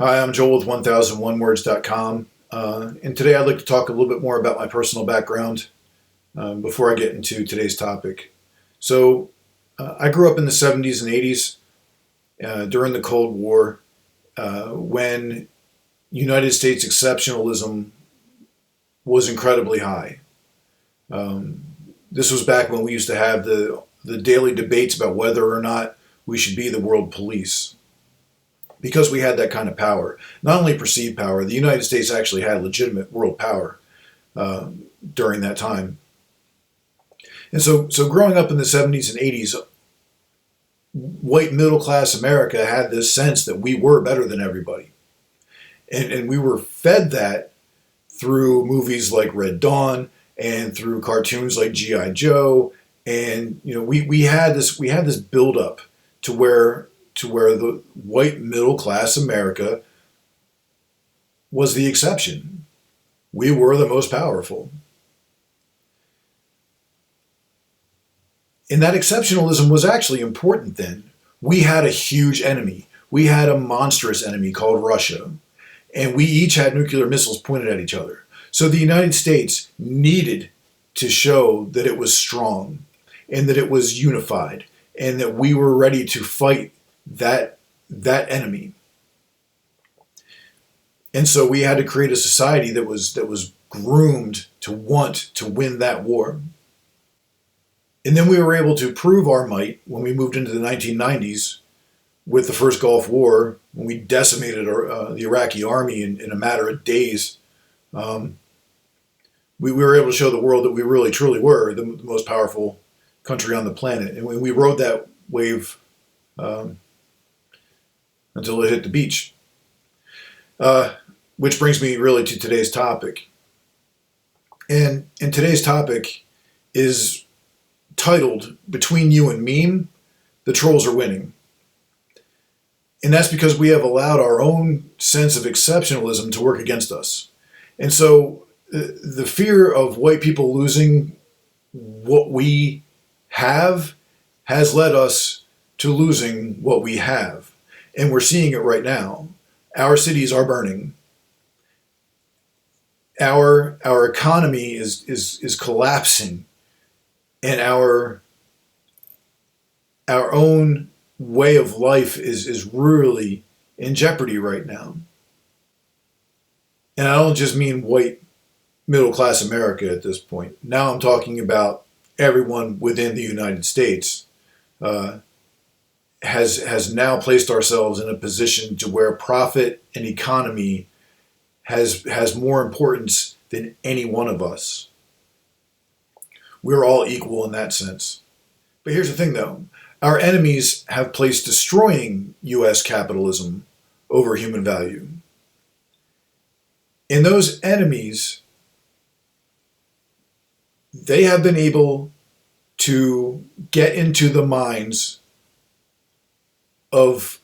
Hi, I'm Joel with 1thousandonewords.com, and today I'd like to talk a little bit more about my personal background before I get into today's topic. I grew up in the 70s and 80s during the Cold War when United States exceptionalism was incredibly high. This was back when we used to have the daily debates about whether or not we should be the world police. Because we had that kind of power, not only perceived power, the United States actually had legitimate world power during that time. And so growing up in the 70s and 80s, white middle-class America had this sense that we were better than everybody. And we were fed that through movies like Red Dawn and through cartoons like G.I. Joe. And we had this build-up to where the white middle-class America was the exception. We were the most powerful. And that exceptionalism was actually important then. We had a huge enemy. We had a monstrous enemy called Russia. And we each had nuclear missiles pointed at each other. So the United States needed to show that it was strong and that it was unified and that we were ready to fight that enemy. And so we had to create a society that was groomed to want to win that war. And then we were able to prove our might when we moved into the 1990s with the first Gulf War, when we decimated the Iraqi army in a matter of days. We were able to show the world that we really truly were the most powerful country on the planet. And we rode that wave until it hit the beach. Which brings me really to today's topic. And today's topic is titled, Between You and Meme, the Trolls Are Winning. And that's because we have allowed our own sense of exceptionalism to work against us. And so the fear of white people losing what we have has led us to losing what we have. And we're seeing it right now. Our cities are burning. Our economy is collapsing. And our own way of life is really in jeopardy right now. And I don't just mean white middle-class America at this point. Now I'm talking about everyone within the United States. Has now placed ourselves in a position to where profit and economy has more importance than any one of us. We're all equal in that sense. But here's the thing, though. Our enemies have placed destroying U.S. capitalism over human value. And those enemies, they have been able to get into the minds of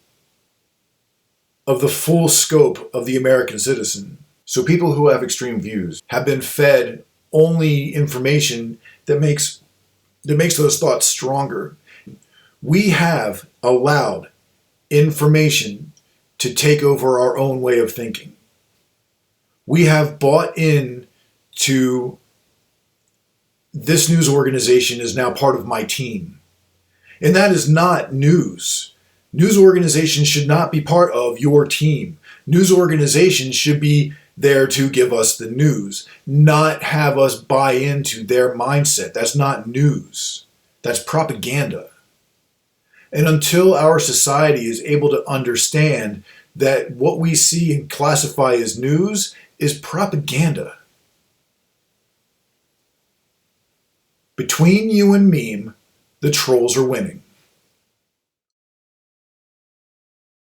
the full scope of the American citizen. So people who have extreme views have been fed only information that makes those thoughts stronger. We have allowed information to take over our own way of thinking. We have bought in to this news organization is now part of my team. And that is not news. News organizations should not be part of your team. News organizations should be there to give us the news, not have us buy into their mindset. That's not news. That's propaganda. And until our society is able to understand that what we see and classify as news is propaganda. Between you and meme, the trolls are winning.